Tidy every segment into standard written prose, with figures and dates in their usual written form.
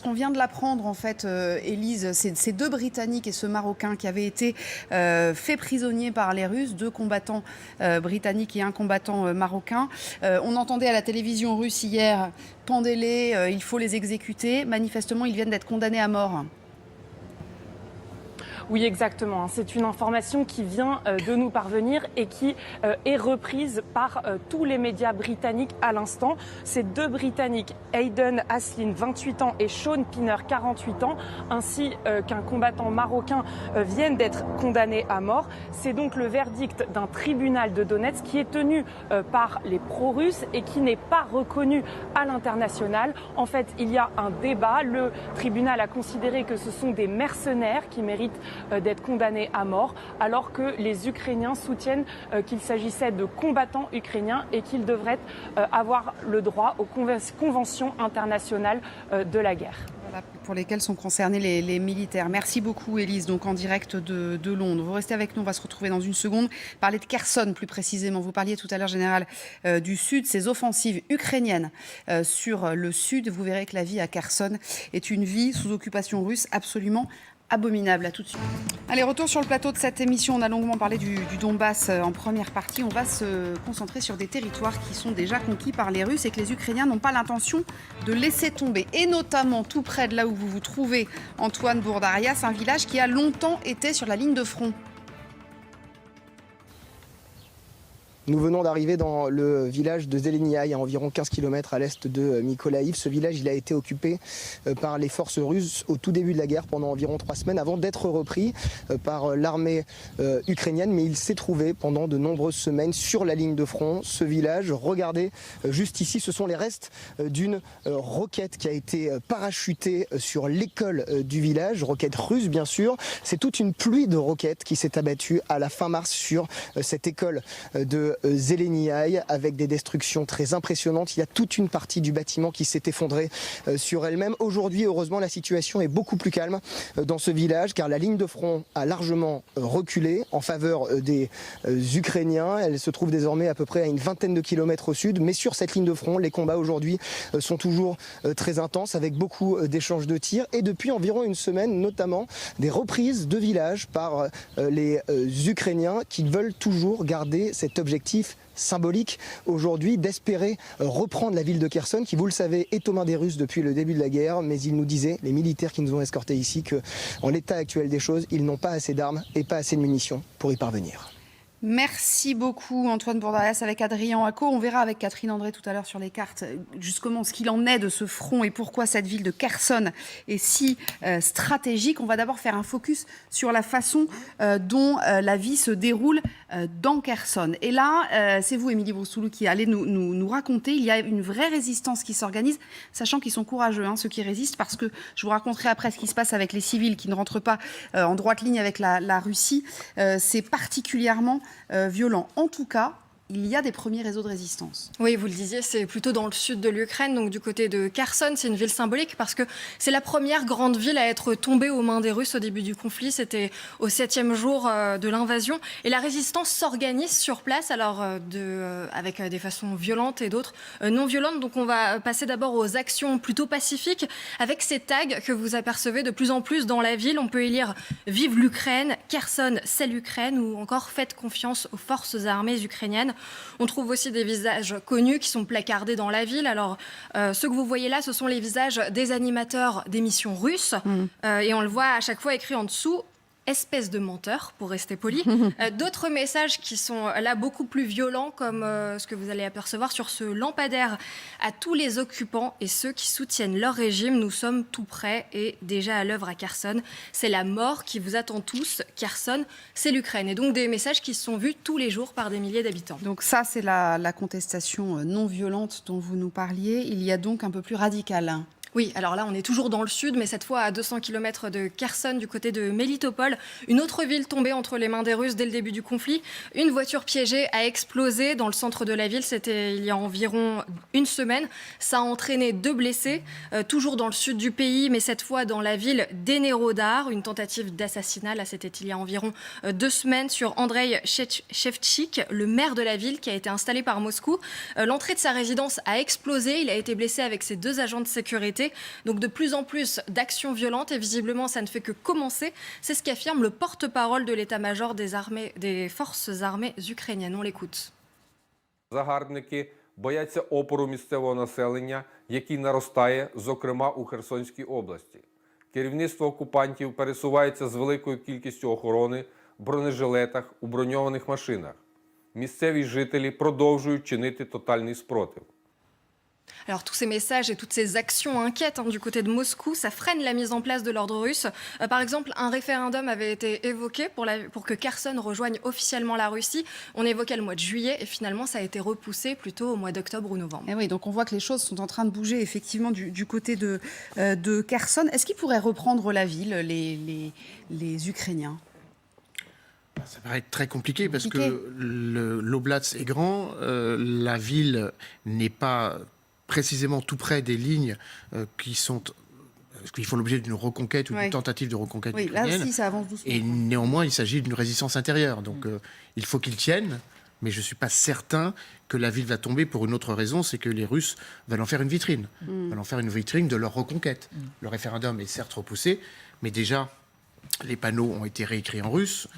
On vient de l'apprendre en fait, Élise, ces deux Britanniques et ce Marocain qui avaient été faits prisonniers par les Russes, deux combattants britanniques et un combattant marocain. On entendait à la télévision russe hier, pendez-les, il faut les exécuter. Manifestement, ils viennent d'être condamnés à mort. Oui, exactement. C'est une information qui vient de nous parvenir et qui est reprise par tous les médias britanniques à l'instant. Ces deux Britanniques, Hayden Aslin, 28 ans, et Sean Pinner, 48 ans, ainsi qu'un combattant marocain, viennent d'être condamnés à mort. C'est donc le verdict d'un tribunal de Donetsk qui est tenu par les pro-russes et qui n'est pas reconnu à l'international. En fait, il y a un débat. Le tribunal a considéré que ce sont des mercenaires qui méritent d'être condamnés à mort, alors que les Ukrainiens soutiennent qu'il s'agissait de combattants ukrainiens et qu'ils devraient avoir le droit aux conventions internationales de la guerre. Voilà, pour lesquels sont concernés les militaires. Merci beaucoup, Élise, donc en direct de Londres. Vous restez avec nous, on va se retrouver dans une seconde. Parler de Kherson plus précisément. Vous parliez tout à l'heure, général, du Sud, ces offensives ukrainiennes sur le Sud. Vous verrez que la vie à Kherson est une vie sous occupation russe absolument abominable. À tout de suite. Allez, retour sur le plateau de cette émission. On a longuement parlé du Donbass en première partie. On va se concentrer sur des territoires qui sont déjà conquis par les Russes et que les Ukrainiens n'ont pas l'intention de laisser tomber. Et notamment tout près de là où vous vous trouvez, Antoine Bourdarias, un village qui a longtemps été sur la ligne de front. Nous venons d'arriver dans le village de Zeleniaï, à environ 15 km à l'est de Mykolaïv. Ce village, il a été occupé par les forces russes au tout début de la guerre pendant environ 3 semaines avant d'être repris par l'armée ukrainienne. Mais il s'est trouvé pendant de nombreuses semaines sur la ligne de front. Ce village, regardez juste ici, ce sont les restes d'une roquette qui a été parachutée sur l'école du village, roquette russe bien sûr. C'est toute une pluie de roquettes qui s'est abattue à la fin mars sur cette école de Zeleniaï avec des destructions très impressionnantes. Il y a toute une partie du bâtiment qui s'est effondrée sur elle-même. Aujourd'hui, heureusement, la situation est beaucoup plus calme dans ce village car la ligne de front a largement reculé en faveur des Ukrainiens. Elle se trouve désormais à peu près à une vingtaine de kilomètres au sud. Mais sur cette ligne de front, les combats aujourd'hui sont toujours très intenses avec beaucoup d'échanges de tirs et depuis environ une semaine, notamment des reprises de villages par les Ukrainiens qui veulent toujours garder cet objectif symbolique aujourd'hui d'espérer reprendre la ville de Kherson qui, vous le savez, est aux mains des Russes depuis le début de la guerre. Mais ils nous disaient, les militaires qui nous ont escortés ici, qu'en l'état actuel des choses, ils n'ont pas assez d'armes et pas assez de munitions pour y parvenir. Merci beaucoup Antoine Bourdarias avec Adrien Acco. On verra avec Catherine André tout à l'heure sur les cartes justement ce qu'il en est de ce front et pourquoi cette ville de Kherson est si stratégique. On va d'abord faire un focus sur la façon dont la vie se déroule dans Kherson. Et là, c'est vous, Émilie Broussoulou, qui allez nous raconter. Il y a une vraie résistance qui s'organise, sachant qu'ils sont courageux, ceux qui résistent, parce que je vous raconterai après ce qui se passe avec les civils qui ne rentrent pas en droite ligne avec la Russie. C'est particulièrement violent. En tout cas, il y a des premiers réseaux de résistance. Oui, vous le disiez, c'est plutôt dans le sud de l'Ukraine, donc du côté de Kherson. C'est une ville symbolique parce que c'est la première grande ville à être tombée aux mains des Russes au début du conflit. C'était au 7e jour de l'invasion. Et la résistance s'organise sur place, alors avec des façons violentes et d'autres non violentes. Donc on va passer d'abord aux actions plutôt pacifiques avec ces tags que vous apercevez de plus en plus dans la ville. On peut y lire « Vive l'Ukraine »,« Kherson, c'est l'Ukraine » ou encore « Faites confiance aux forces armées ukrainiennes ». On trouve aussi des visages connus qui sont placardés dans la ville. Alors, ceux que vous voyez là, ce sont les visages des animateurs d'émissions russes. Et on le voit à chaque fois écrit en dessous. Espèce de menteur, pour rester poli. D'autres messages qui sont là beaucoup plus violents, comme ce que vous allez apercevoir sur ce lampadaire à tous les occupants et ceux qui soutiennent leur régime. Nous sommes tout prêts et déjà à l'œuvre à Kherson. C'est la mort qui vous attend tous. Kherson, c'est l'Ukraine. Et donc des messages qui sont vus tous les jours par des milliers d'habitants. Donc ça, c'est la contestation non violente dont vous nous parliez. Il y a donc un peu plus radical. Oui, alors là, on est toujours dans le sud, mais cette fois à 200 km de Kherson, du côté de Melitopol. Une autre ville tombée entre les mains des Russes dès le début du conflit. Une voiture piégée a explosé dans le centre de la ville. C'était il y a environ une semaine. Ça a entraîné 2 blessés, toujours dans le sud du pays, mais cette fois dans la ville d'Enerodar. Une tentative d'assassinat, là, c'était il y a environ 2 semaines, sur Andrei Shevchik, le maire de la ville, qui a été installé par Moscou. L'entrée de sa résidence a explosé. Il a été blessé avec ses 2 agents de sécurité. été. Donc de plus en plus d'actions violentes et visiblement ça ne fait que commencer. C'est ce qu'affirme le porte-parole de l'état-major des forces armées ukrainiennes. On l'écoute. Загарбники бояться опору місцевого населення, який наростає, зокрема у Херсонській області. Керівництво окупантів пересувається з великою кількістю охорони в бронежилетах, у броньованих машинах. Місцеві жителі продовжують чинити тотальний спротив. Alors tous ces messages et toutes ces actions inquiètes du côté de Moscou, ça freine la mise en place de l'ordre russe. Par exemple, un référendum avait été évoqué pour que Kherson rejoigne officiellement la Russie. On évoquait le mois de juillet et finalement ça a été repoussé plutôt au mois d'octobre ou novembre. Et oui, donc on voit que les choses sont en train de bouger effectivement du côté de Kherson. Est-ce qu'ils pourraient reprendre la ville, les Ukrainiens ? Ça paraît très compliqué parce que l'Oblast est grand, la ville n'est pas précisément tout près des lignes qui font l'objet d'une reconquête ou d'une tentative de reconquête ukrainienne. Là aussi, ça avance doucement. Et néanmoins, il s'agit d'une résistance intérieure. Donc il faut qu'ils tiennent, mais je ne suis pas certain que la ville va tomber pour une autre raison, c'est que les Russes veulent en faire une vitrine. Veulent en faire une vitrine de leur reconquête. Le référendum est certes repoussé, mais déjà, les panneaux ont été réécrits en russe.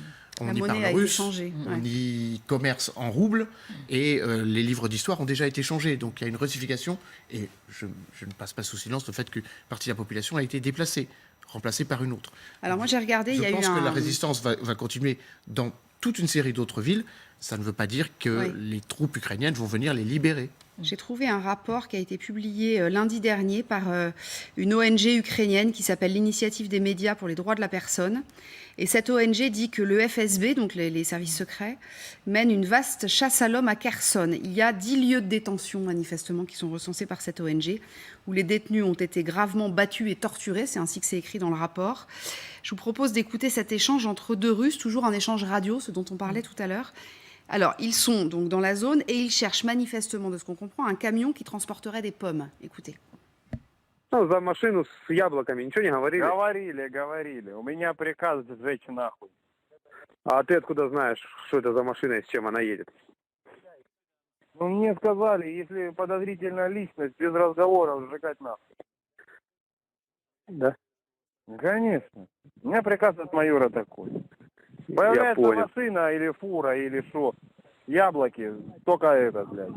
On y parle russe, on y commerce en rouble et les livres d'histoire ont déjà été changés. Donc il y a une russification et je ne passe pas sous silence le fait qu'une partie de la population a été déplacée, remplacée par une autre. Alors moi j'ai regardé, je pense que la résistance va continuer dans toute une série d'autres villes. Ça ne veut pas dire que les troupes ukrainiennes vont venir les libérer. J'ai trouvé un rapport qui a été publié lundi dernier par une ONG ukrainienne qui s'appelle l'Initiative des médias pour les droits de la personne. Et cette ONG dit que le FSB, donc les services secrets, mène une vaste chasse à l'homme à Kherson. Il y a 10 lieux de détention, manifestement, qui sont recensés par cette ONG, où les détenus ont été gravement battus et torturés. C'est ainsi que c'est écrit dans le rapport. Je vous propose d'écouter cet échange entre deux Russes, toujours un échange radio, ce dont on parlait tout à l'heure. Alors, ils sont donc dans la zone et ils cherchent manifestement, de ce qu'on comprend, un camion qui transporterait des pommes. Écoutez. Ну, за машину с яблоками ничего не говорили? Говорили. У меня приказ сжечь нахуй. А ты откуда знаешь, что это за машина и с чем она едет? Ну, мне сказали, если подозрительная личность, без разговоров сжигать нахуй. Да. Конечно. У меня приказ от майора такой. Появляется машина или фура, или что, яблоки, только это, блядь.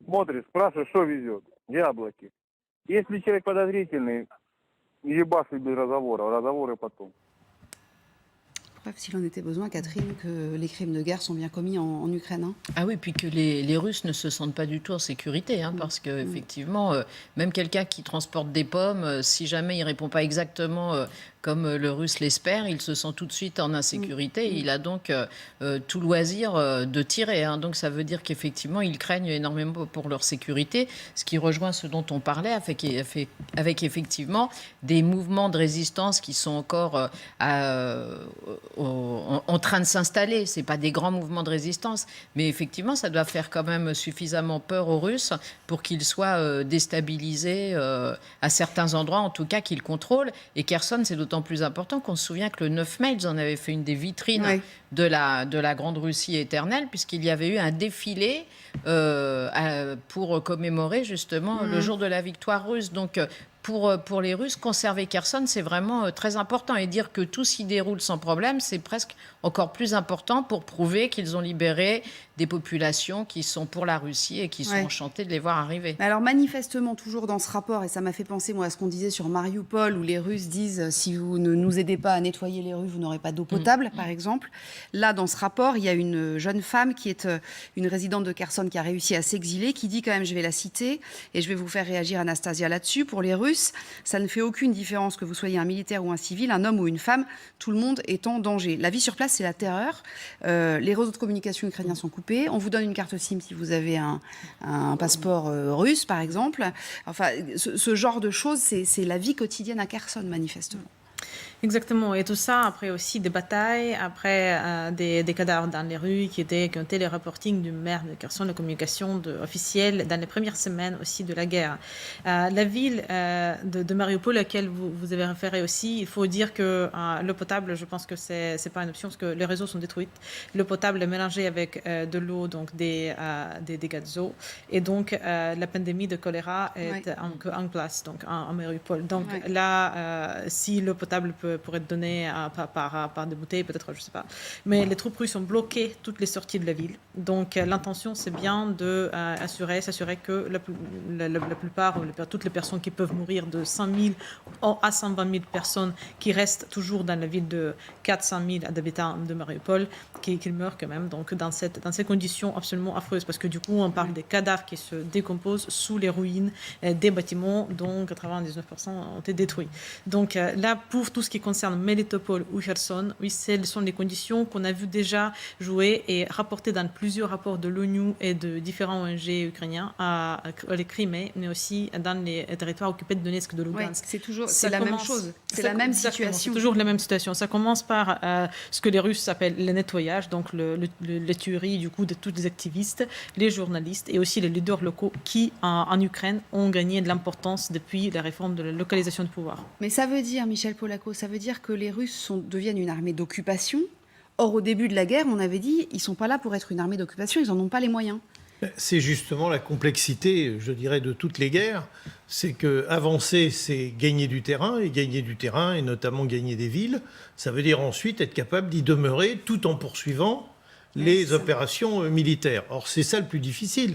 Смотришь, спрашиваешь, что везет? Яблоки. Если человек подозрительный, ебашь без разговора, разговоры потом. Bref, s'il en était besoin, Catherine, que les crimes de guerre sont bien commis en Ukraine. Hein. Ah oui, puis que les Russes ne se sentent pas du tout en sécurité, parce qu'effectivement, même quelqu'un qui transporte des pommes, si jamais il ne répond pas exactement comme le Russe l'espère, il se sent tout de suite en insécurité. Il a donc tout loisir de tirer. Donc ça veut dire qu'effectivement, ils craignent énormément pour leur sécurité, ce qui rejoint ce dont on parlait, avec effectivement des mouvements de résistance qui sont encore en train de s'installer. Ce n'est pas des grands mouvements de résistance, mais effectivement, ça doit faire quand même suffisamment peur aux Russes pour qu'ils soient déstabilisés à certains endroits, en tout cas qu'ils contrôlent. Et Kherson, c'est d'autant plus important qu'on se souvient que le 9 mai, ils en avaient fait une des vitrines de la Grande Russie éternelle, puisqu'il y avait eu un défilé pour commémorer justement le jour de la victoire russe. Donc, pour les Russes, conserver Kherson, c'est vraiment très important. Et dire que tout s'y déroule sans problème, c'est presque encore plus important pour prouver qu'ils ont libéré des populations qui sont pour la Russie et qui sont enchantées de les voir arriver. Alors manifestement, toujours dans ce rapport, et ça m'a fait penser moi à ce qu'on disait sur Mariupol, où les Russes disent si vous ne nous aidez pas à nettoyer les rues, vous n'aurez pas d'eau potable, par exemple. Là, dans ce rapport, il y a une jeune femme qui est une résidente de Kherson qui a réussi à s'exiler, qui dit quand même, je vais la citer, et je vais vous faire réagir, Anastasia, là-dessus. Pour les Russes, ça ne fait aucune différence que vous soyez un militaire ou un civil, un homme ou une femme, tout le monde est en danger. La vie sur place, c'est la terreur. Les réseaux de communication ukrainiens sont coupés. On vous donne une carte SIM si vous avez un passeport russe, par exemple. Enfin, ce genre de choses, c'est la vie quotidienne à Kherson, manifestement. Exactement, et tout ça après aussi des batailles, après des cadavres dans les rues qui ont été les reportings du maire de Kherson, la communication officielle dans les premières semaines aussi de la guerre. La ville de Mariupol à laquelle vous avez référé aussi, il faut dire que l'eau potable, je pense que c'est pas une option parce que les réseaux sont détruits. L'eau potable est mélangée avec de l'eau, donc des dégâts d'eau, et donc la pandémie de choléra est en place donc en Mariupol. Donc là, si l'eau potable pourrait être donnée par des bouteilles, peut-être, je ne sais pas. Mais les troupes russes ont bloqué toutes les sorties de la ville. Donc l'intention, c'est bien de s'assurer que la plupart, ou toutes les personnes qui peuvent mourir, de 5 000 à 120 000 personnes qui restent toujours dans la ville de 400 000 habitants de Mariupol, qu'ils meurent quand même. Donc dans ces conditions absolument affreuses, parce que du coup, on parle des cadavres qui se décomposent sous les ruines des bâtiments dont 99% ont été détruits. Donc là, pour tout ce qui concerne Melitopol ou Kherson, oui, ce sont les conditions qu'on a vu déjà jouer et rapportées dans plusieurs rapports de l'ONU et de différents ONG ukrainiens à les Crimée, mais aussi dans les territoires occupés de Donetsk, de Lugansk. C'est la même chose, c'est la même situation. C'est toujours la même situation. Ça commence par ce que les Russes appellent le nettoyage, donc les tueries du coup de tous les activistes, les journalistes et aussi les leaders locaux qui, en Ukraine, ont gagné de l'importance depuis la réforme de la localisation du pouvoir. Mais ça veut dire, Michel Polaco, ça veut dire que les Russes deviennent une armée d'occupation. Or, au début de la guerre, on avait dit, ils ne sont pas là pour être une armée d'occupation, ils n'en ont pas les moyens. C'est justement la complexité, je dirais, de toutes les guerres. C'est que avancer, c'est gagner du terrain, et notamment gagner des villes. Ça veut dire ensuite être capable d'y demeurer tout en poursuivant les opérations militaires. Or, c'est ça le plus difficile.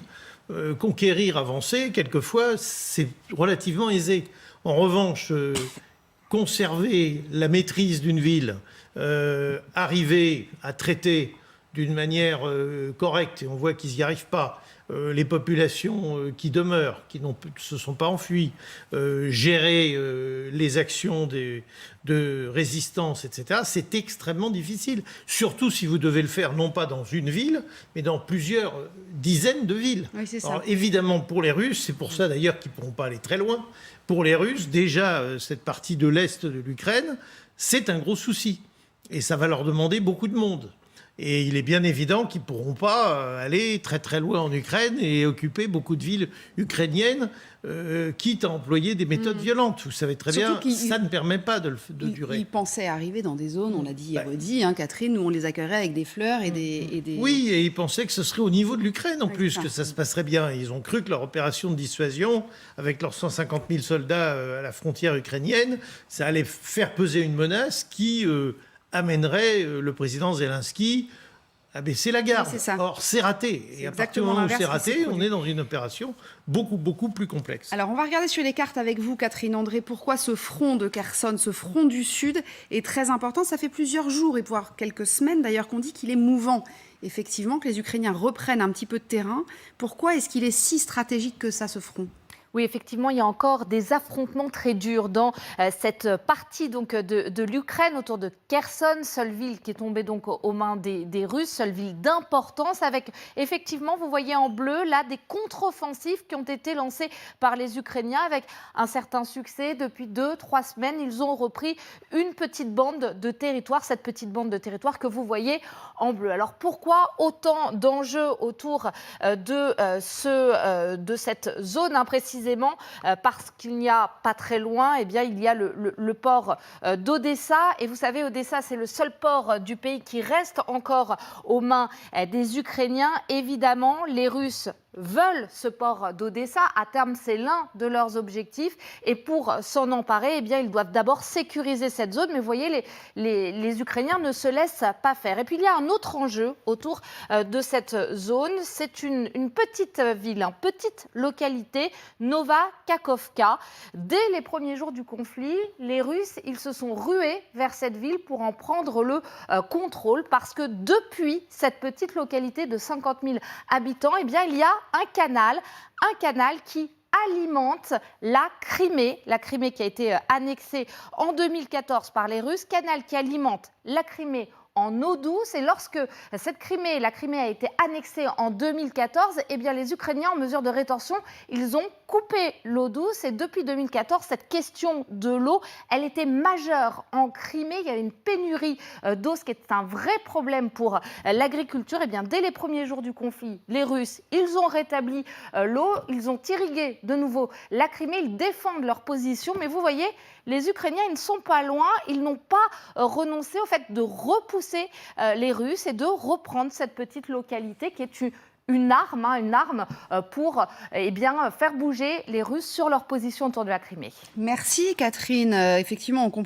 Conquérir, avancer, quelquefois, c'est relativement aisé. En revanche, conserver la maîtrise d'une ville, arriver à traiter d'une manière correcte, et on voit qu'ils n'y arrivent pas, les populations qui demeurent, qui ne se sont pas enfuies, gérer les actions de résistance, etc., c'est extrêmement difficile. Surtout si vous devez le faire non pas dans une ville, mais dans plusieurs dizaines de villes. Oui, c'est ça. Alors, évidemment, pour les Russes, c'est pour ça d'ailleurs qu'ils ne pourront pas aller très loin, pour les Russes, déjà, cette partie de l'Est de l'Ukraine, c'est un gros souci. Et ça va leur demander beaucoup de monde. Et il est bien évident qu'ils ne pourront pas aller très très loin en Ukraine et occuper beaucoup de villes ukrainiennes, quitte à employer des méthodes violentes. Vous savez très bien, ça ne permet pas de durer. Ils pensaient arriver dans des zones, on l'a dit et redit, Catherine, où on les accueillerait avec des fleurs et des... Oui, et ils pensaient que ce serait au niveau de l'Ukraine en plus, que ça se passerait bien. Ils ont cru que leur opération de dissuasion, avec leurs 150 000 soldats à la frontière ukrainienne, ça allait faire peser une menace qui... amènerait le président Zelensky à baisser la garde. Oui, c'est ça. Or, c'est raté. Et à partir du moment où c'est raté, on est dans une opération beaucoup, beaucoup plus complexe. Alors, on va regarder sur les cartes avec vous, Catherine André, pourquoi ce front de Kherson, ce front du Sud, est très important. Ça fait plusieurs jours, et voire quelques semaines d'ailleurs, qu'on dit qu'il est mouvant. Effectivement, que les Ukrainiens reprennent un petit peu de terrain. Pourquoi est-ce qu'il est si stratégique que ça, ce front ? Oui, effectivement, il y a encore des affrontements très durs dans cette partie donc, de l'Ukraine autour de Kherson, seule ville qui est tombée donc aux mains des Russes, seule ville d'importance, avec effectivement, vous voyez en bleu, là, des contre-offensives qui ont été lancées par les Ukrainiens avec un certain succès. Depuis 2-3 semaines, ils ont repris une petite bande de territoire, cette petite bande de territoire que vous voyez en bleu. Alors pourquoi autant d'enjeux autour de cette zone imprécise? Parce qu'il n'y a pas très loin, eh bien, il y a le port d'Odessa. Et vous savez, Odessa, c'est le seul port du pays qui reste encore aux mains des Ukrainiens. Évidemment, les Russes veulent ce port d'Odessa. À terme, c'est l'un de leurs objectifs. Et pour s'en emparer, eh bien, ils doivent d'abord sécuriser cette zone. Mais vous voyez, les Ukrainiens ne se laissent pas faire. Et puis, il y a un autre enjeu autour de cette zone. C'est une petite ville, une petite localité, Nova Kakhovka. Dès les premiers jours du conflit, les Russes, ils se sont rués vers cette ville pour en prendre le contrôle. Parce que depuis cette petite localité de 50 000 habitants, eh bien, il y a un canal qui alimente la Crimée qui a été annexée en 2014 par les Russes, canal qui alimente la Crimée en eau douce. Et lorsque la Crimée a été annexée en 2014, eh bien les Ukrainiens, en mesure de rétention, ils ont coupé l'eau douce. Et depuis 2014, cette question de l'eau, elle était majeure en Crimée. Il y avait une pénurie d'eau, ce qui est un vrai problème pour l'agriculture. Et bien dès les premiers jours du conflit, les Russes, ils ont rétabli l'eau, ils ont irrigué de nouveau la Crimée, ils défendent leur position. Mais vous voyez, les Ukrainiens, ils ne sont pas loin, ils n'ont pas renoncé au fait de repousser les Russes et de reprendre cette petite localité qui est une arme pour faire bouger les Russes sur leur position autour de la Crimée. Merci Catherine. Effectivement, on comprend